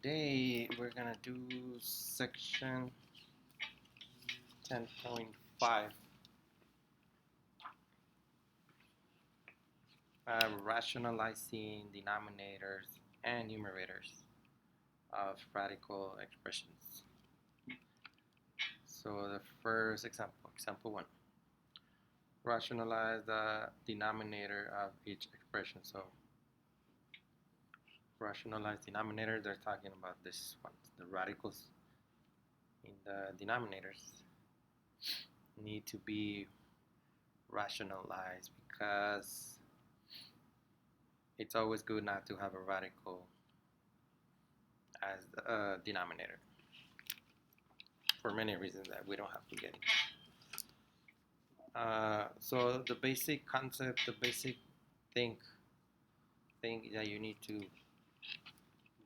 today we're gonna do section 10.5, rationalizing denominators and numerators of radical expressions. So the first example 1, rationalize the denominator of each expression. So rationalize denominator, they're talking about this one, the radicals in the denominators need to be rationalized because it's always good not to have a radical as the denominator for many reasons that we don't have to get into. So the basic concept, the basic thing that you need to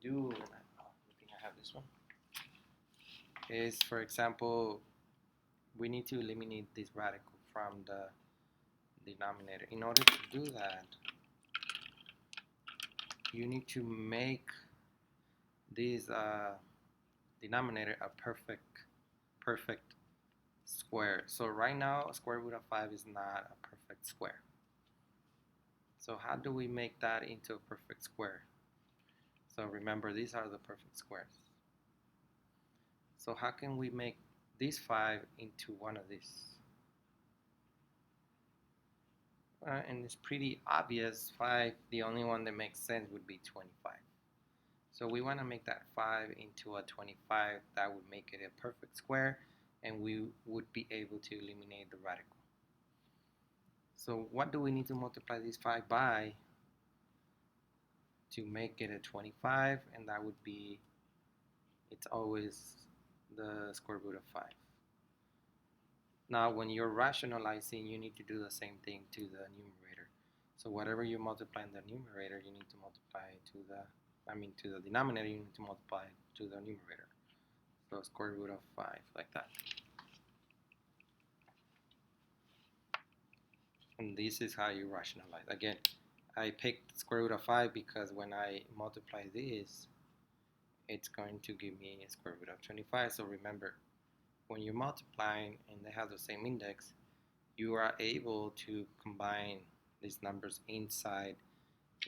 do, and I think I have this one, is, for example, we need to eliminate this radical from the denominator. In order to do that, you need to make this denominator a perfect square. So right now, square root of 5 is not a perfect square. So how do we make that into a perfect square? So remember, these are the perfect squares. So how can we make this 5 into one of these? And it's pretty obvious. 5, the only one that makes sense would be 25. So we want to make that 5 into a 25. That would make it a perfect square, and we would be able to eliminate the radical. So what do we need to multiply this 5 by to make it a 25? And that would be, it's always the square root of 5. Now when you're rationalizing, you need to do the same thing to the numerator. So whatever you multiply in the numerator, you need to multiply to the denominator, you need to multiply to the numerator. So square root of 5, like that. And this is how you rationalize. Again, I picked square root of 5 because when I multiply this, it's going to give me a square root of 25. So remember, when you're multiplying and they have the same index, you are able to combine these numbers inside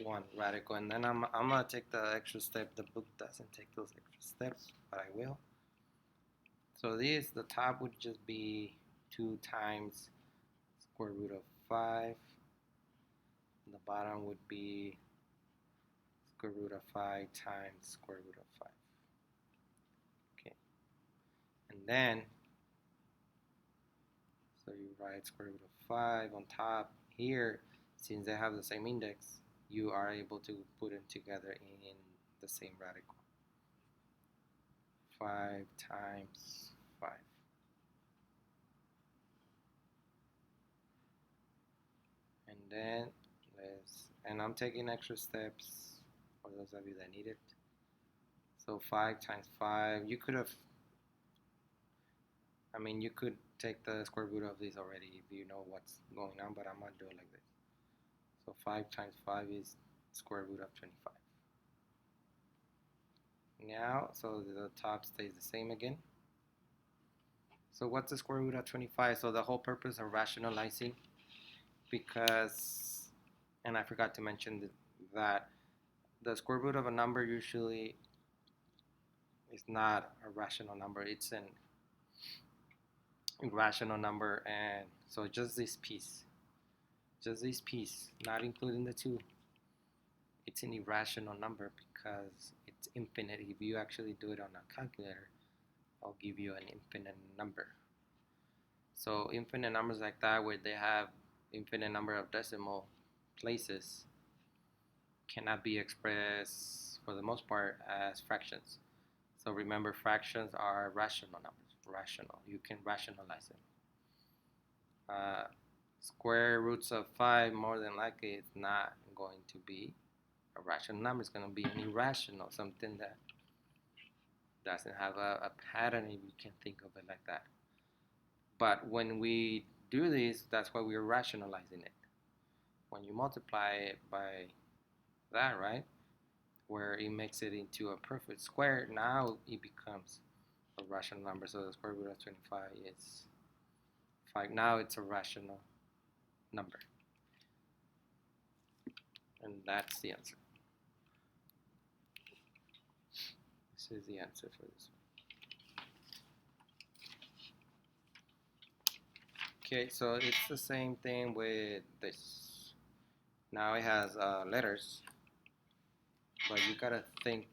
one radical. And then I'm going to take the extra step. The book doesn't take those extra steps, but I will. So this, the top would just be 2 times square root of 5. And the bottom would be square root of 5 times square root of 5. Okay. And then, so you write square root of 5 on top. Here, since they have the same index, you are able to put them together in the same radical. 5 times 5. And then and I'm taking extra steps for those of you that need it. So 5 times 5, you could take the square root of this already if you know what's going on, but I'm going to do it like this. So 5 times 5 is square root of 25. Now, so the top stays the same again. So what's the square root of 25? So the whole purpose of rationalizing, because, and I forgot to mention that the square root of a number usually is not a rational number. It's an irrational number, and so just this piece, not including the 2, it's an irrational number because it's infinite. If you actually do it on a calculator, I'll give you an infinite number. So infinite numbers like that, where they have infinite number of decimal places, cannot be expressed for the most part as fractions. So remember, fractions are rational numbers. Rational, you can rationalize them. Square roots of 5, more than likely, it's not going to be a rational number. It's going to be an irrational, something that doesn't have a pattern, if you can think of it like that. But when we do this, that's why we're rationalizing it. When you multiply it by that, right, where it makes it into a perfect square, now it becomes a rational number. So the square root of 25 is 5. Now it's a rational number. And that's the answer. This is the answer for this one. Okay, so it's the same thing with this. Now it has letters, but you gotta think.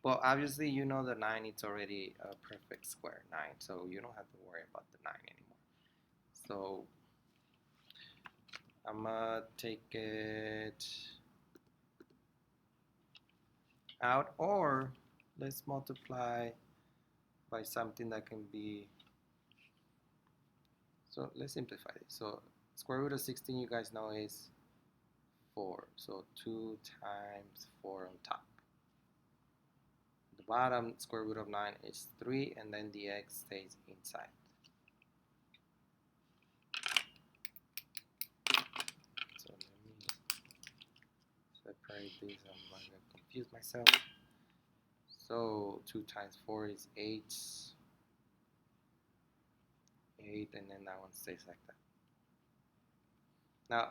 Well, obviously you know the 9, it's already a perfect square 9, so you don't have to worry about the 9 anymore. So I'm gonna take it out, or let's multiply by something that can be, so let's simplify it. So square root of 16, you guys know, is 4. So 2 times 4 on top. The bottom square root of 9 is 3, and then the x stays inside. So let me separate these. I'm not going to confuse myself. So 2 times 4 is 8. 8, and then that one stays like that. Now,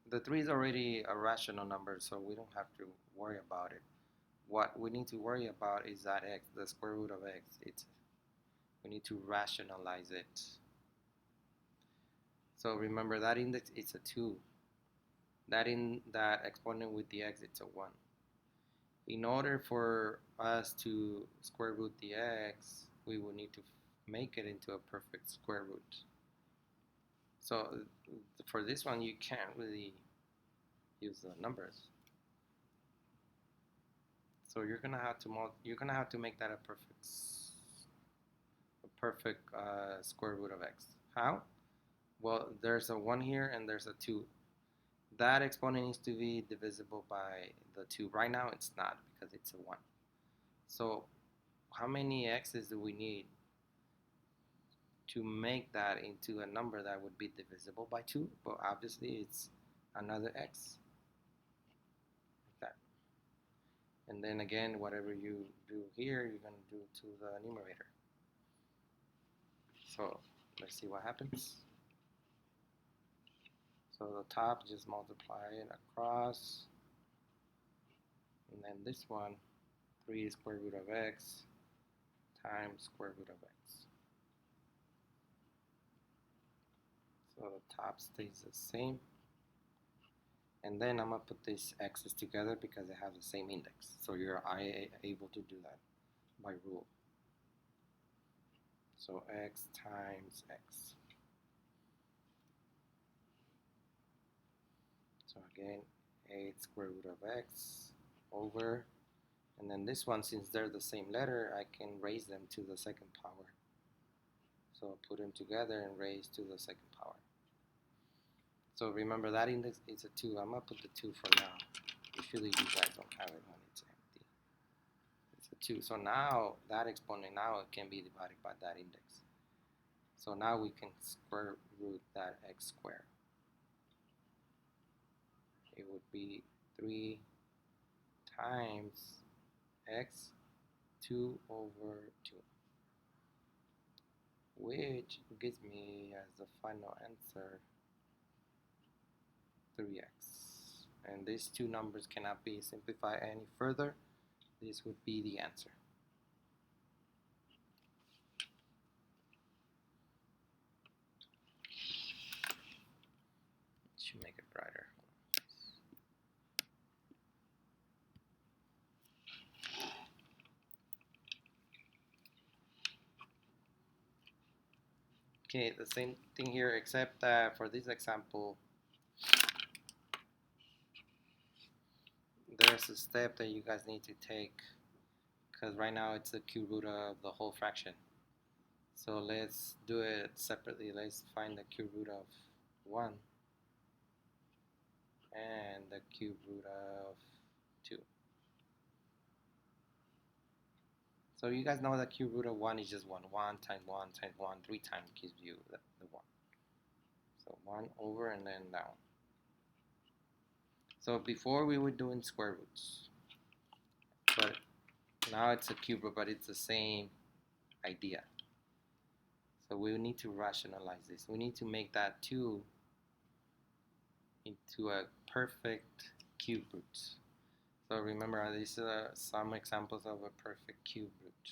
the 3 is already a rational number, so we don't have to worry about it. What we need to worry about is that x, the square root of x. We need to rationalize it. So remember that index, it's a 2. That exponent with the x, it's a 1. In order for us to square root the x, we will need to make it into a perfect square root. So for this one, you can't really use the numbers. So you're gonna have to make that a perfect square root of x. How? Well, there's a 1 here and there's a 2. That exponent needs to be divisible by the 2. Right now it's not because it's a 1. So how many x's do we need to make that into a number that would be divisible by 2? Well, obviously it's another x. Like that. And then again, whatever you do here, you're going to do to the numerator. So let's see what happens. So the top, just multiply it across. And then this one, 3 square root of x times square root of x. So the top stays the same. And then I'm going to put these x's together because they have the same index. So you're able to do that by rule. So x times x. So again, 8 square root of x over, and then this one, since they're the same letter, I can raise them to the second power. So put them together and raise to the second power. So remember that index is a 2. I'm going to put the 2 for now. Usually you guys don't have it when it's empty. It's a 2. So now that exponent, now it can be divided by that index. So now we can square root that x squared. It would be 3 times x 2 over 2, which gives me as the final answer 3x. And these two numbers cannot be simplified any further. This would be the answer. Should make it brighter. Okay, the same thing here, except that for this example, there's a step that you guys need to take, because right now it's the cube root of the whole fraction. So let's do it separately. Let's find the cube root of 1 and the cube root of 2. So you guys know that cube root of 1 is just 1. 1 times 1 times 1, 3 times gives you the 1. So 1 over and then down. So before we were doing square roots. Now it's a cube root, but it's the same idea. So we need to rationalize this. We need to make that 2 into a perfect cube root. So remember, these are some examples of a perfect cube root.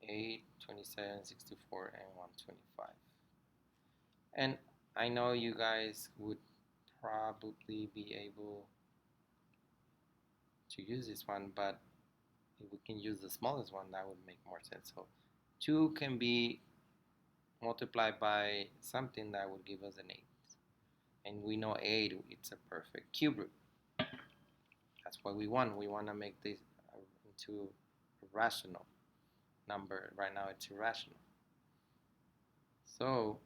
8, 27, 64, and 125. And I know you guys would probably be able to use this one, but if we can use the smallest one, that would make more sense. So 2 can be multiplied by something that would give us an 8. And we know 8, it's a perfect cube root. That's what we want. We want to make this into a rational number. Right now it's irrational. So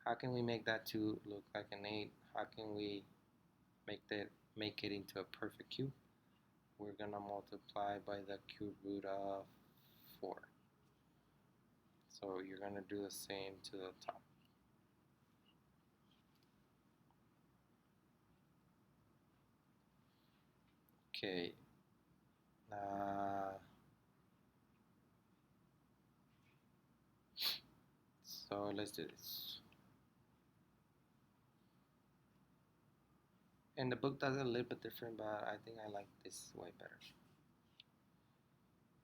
how can we make that 2 look like an 8? How can we make it into a perfect cube? We're gonna multiply by the cube root of 4. So you're gonna do the same to the top. Okay. So let's do this. And the book does it a little bit different, but I think I like this way better.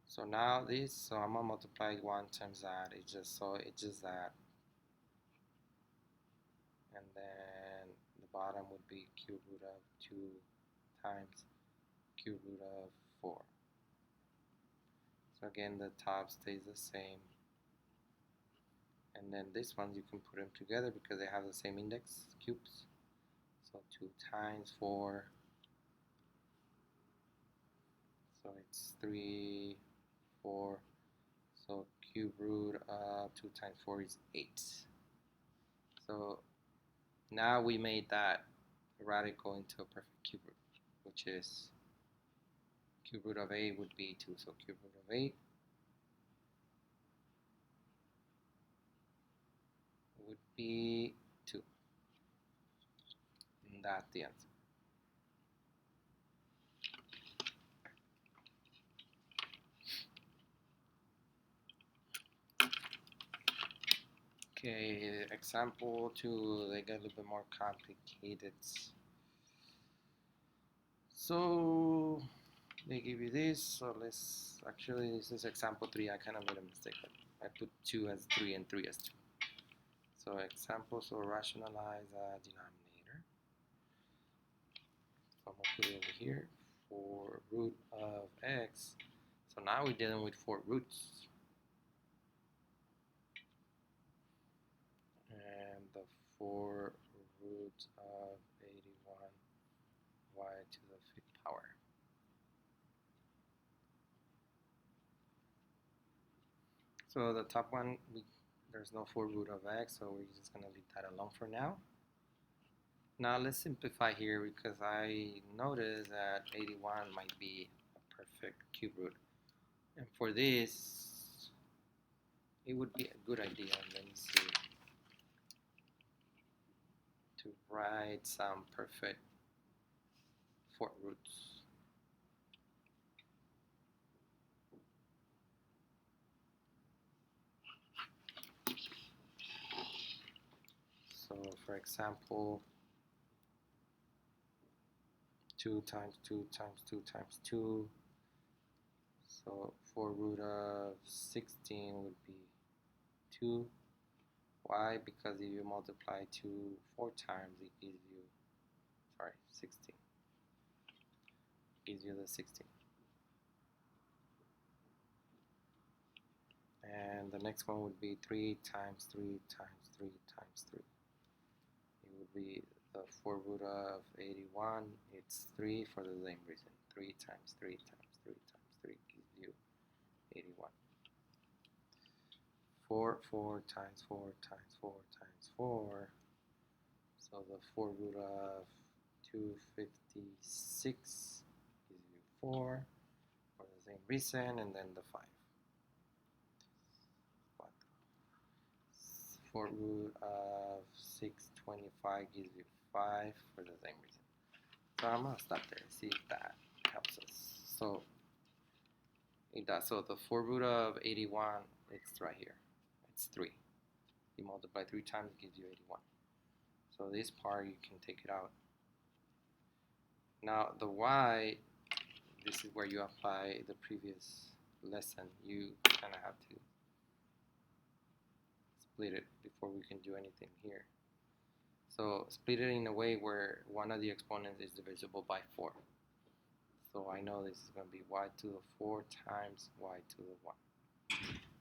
So now this, so I'm gonna multiply 1 times that. It's just that. And then the bottom would be cube root of 2 times cube root of 4. So again, the top stays the same. And then this one you can put them together because they have the same index, cubes. So 2 times 4. So it's 3, 4. So cube root of 2 times 4 is 8. So now we made that radical into a perfect cube root, which is cube root of 8 would be 2. So cube root of 8 would be 2. And that's the answer. Okay, example 2, they get a little bit more complicated. So they give you this, so actually this is example 3, I kind of made a mistake. I put 2 as 3 and 3 as 2. So example, so rationalize a denominator. So I'm going to put it over here, 4 root of x. So now we're dealing with 4 roots. And the 4 root of 81 y to the 5th power. So the top one, there's no 4 root of x, so we're just going to leave that alone for now. Now let's simplify here because I noticed that 81 might be a perfect cube root. And for this, it would be a good idea, let me see, to write some perfect 4 roots. So for example, 2 times 2 times 2 times 2. So 4 root of 16 would be 2. Why? Because if you multiply 2 4 times, it gives you, 16. It gives you the 16. And the next one would be 3 times 3 times 3 times 3. It would be the 4 root of 81. It's 3 for the same reason. 3 times 3 times 3 times 3 gives you 81. 4 times 4 times 4 times 4. So the 4 root of 256 gives you 4 for the same reason, and then the 5. 4 root of 625 gives you 5 for the same reason. So I'm gonna stop there, see if that helps us. So it does. So the 4 root of 81, it's right here. It's 3. You multiply 3 times, it gives you 81. So this part, you can take it out. Now the y, this is where you apply the previous lesson. You kind of have to split it before we can do anything here. So split it in a way where one of the exponents is divisible by 4. So I know this is going to be y to the 4 times y to the 1.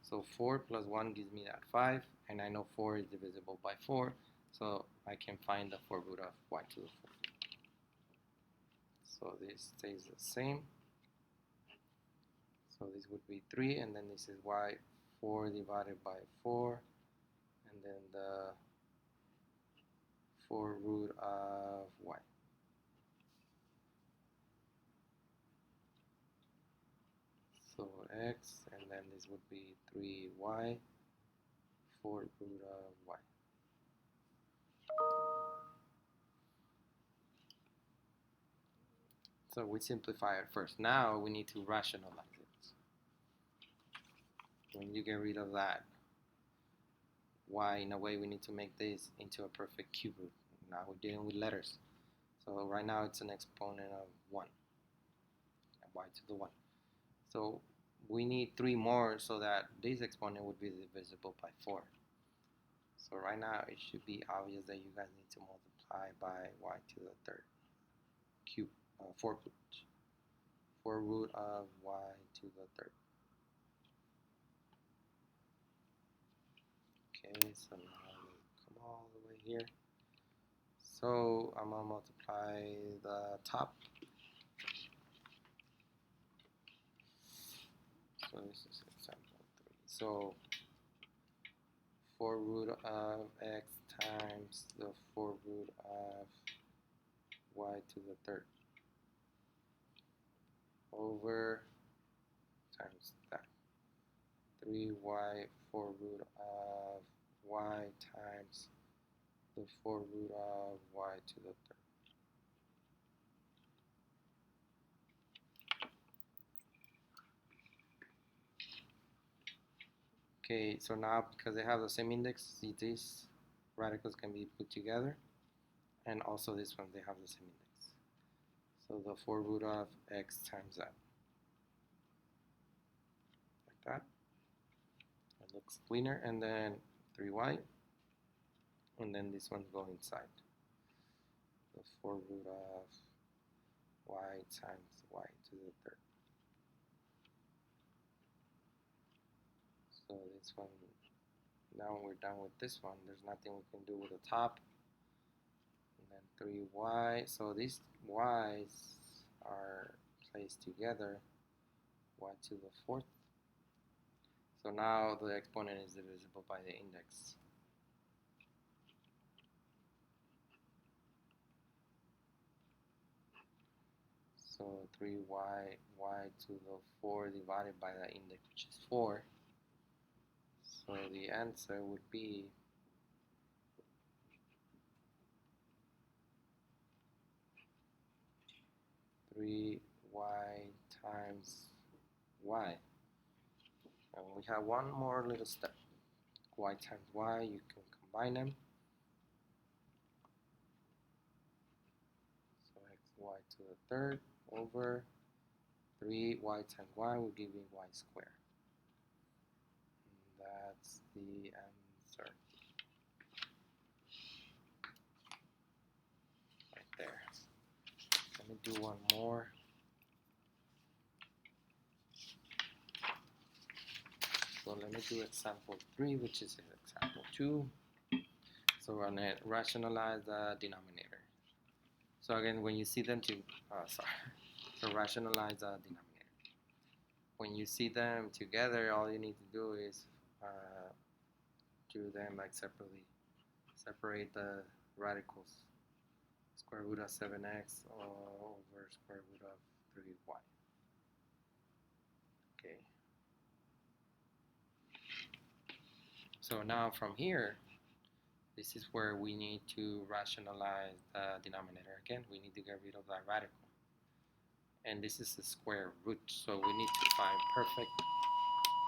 So 4 plus 1 gives me that 5, and I know 4 is divisible by 4, so I can find the 4 root of y to the 4. So this stays the same. So this would be 3, and then this is y 4 divided by 4, and then the 4 root of y. So x, and then this would be 3y, 4 root of y. So we simplify it first. Now we need to rationalize it. When you get rid of that y, in a way we need to make this into a perfect cube root. Now we're dealing with letters. So right now it's an exponent of 1, y to the 1. So we need 3 more so that this exponent would be divisible by 4. So right now it should be obvious that you guys need to multiply by y to the third cube, 4 root of y to the third. Okay, so now we come all the way here. So I'm going to multiply the top. So this is example 3. So 4 root of x times the 4 root of y to the third over times that 3y 4 root of y times the 4 root of y to the third. Okay, so now because they have the same index, these radicals can be put together, and also this one, they have the same index. So the 4 root of x times that. Like that. It looks cleaner, and then 3y, and then this one's go inside. The 4 root of y times y to the third. So this one, now we're done with this one. There's nothing we can do with the top. And then 3y, so these y's are placed together, y to the fourth. So now the exponent is divisible by the index. So 3y, y to the 4 divided by the index, which is 4. So the answer would be 3y times y. And we have one more little step. Y times y, you can combine them. So xy to the third over 3y times y will give you y squared. And that's the answer. Right there. Let me do one more. So let me do example 3, which is example 2. So we're going to rationalize the denominator. So again, when you see them so rationalize the denominator. When you see them together, all you need to do is do them like separately. Separate the radicals. Square root of 7x over square root of 3y. Okay. So now from here, This is where we need to rationalize the denominator. Again, we need to get rid of that radical. And this is the square root, so we need to find perfect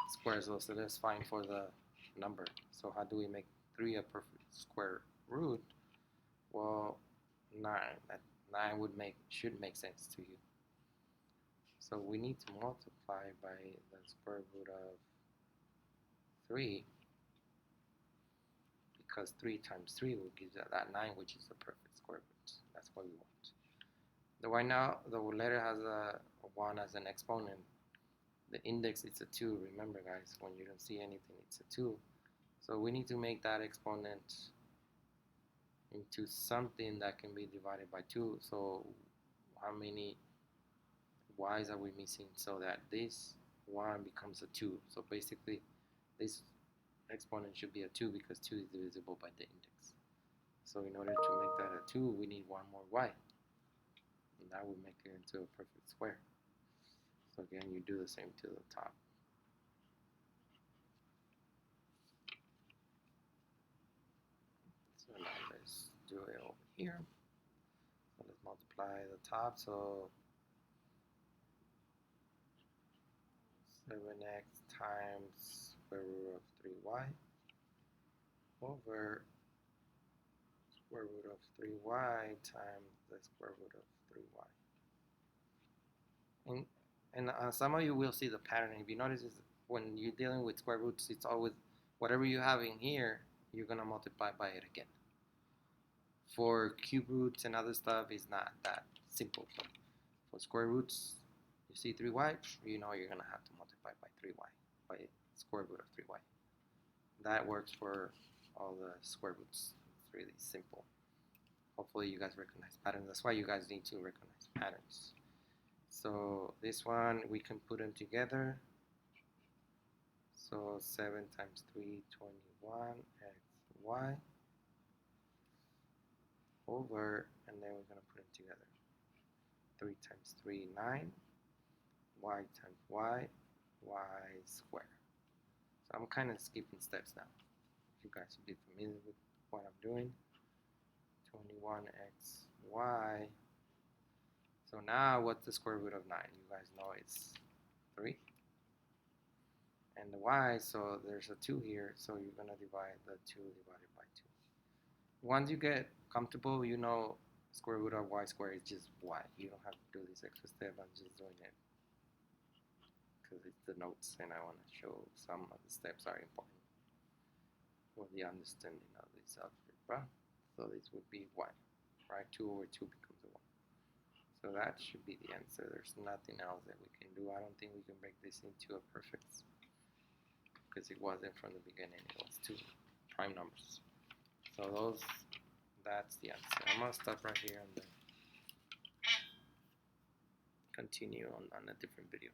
squares. So let's find for the number. So how do we make 3 a perfect square root? Well, 9. That 9 should make sense to you. So we need to multiply by the square root of 3, because 3 times 3 will give that 9, which is the perfect square root. That's what we want. Right now, the letter has a 1 as an exponent. The index is a 2. Remember, guys, when you don't see anything, it's a 2. So we need to make that exponent into something that can be divided by 2. So how many y's are we missing so that this 1 becomes a 2? So basically, this exponent should be a 2 because 2 is divisible by the index. So in order to make that a 2, we need 1 more y. And that will make it into a perfect square. So again, you do the same to the top. So now let's do it over here. So let's multiply the top. So 7x times square root of 3y over square root of 3y times the square root of 3y. And some of you will see the pattern. If you notice, when you're dealing with square roots, it's always whatever you have in here, you're going to multiply by it again. For cube roots and other stuff, it's not that simple. So for square roots, you see 3y, you know you're going to have to multiply by 3y, by square root of 3y. That works for all the square roots. It's really simple. Hopefully you guys recognize patterns. That's why you guys need to recognize patterns. So this one, we can put them together. So 7 times 3, 21 xy over, and then we're going to put them together. 3 times 3, 9, y times y squared. So I'm kind of skipping steps now. You guys should be familiar with what I'm doing. 21xy. So now what's the square root of 9? You guys know it's 3. And the y, so there's a 2 here, so you're going to divide the 2 divided by 2. Once you get comfortable, you know square root of y squared is just y. You don't have to do this extra step. I'm just doing it because it's the notes and I want to show some of the steps are important for the understanding of this algebra. So this would be y, right? 2 over 2 becomes a 1. So that should be the answer. There's nothing else that we can do. I don't think we can break this into a perfect, because it wasn't from the beginning. It was 2 prime numbers. So that's the answer. I'm going to stop right here and then continue on a different video.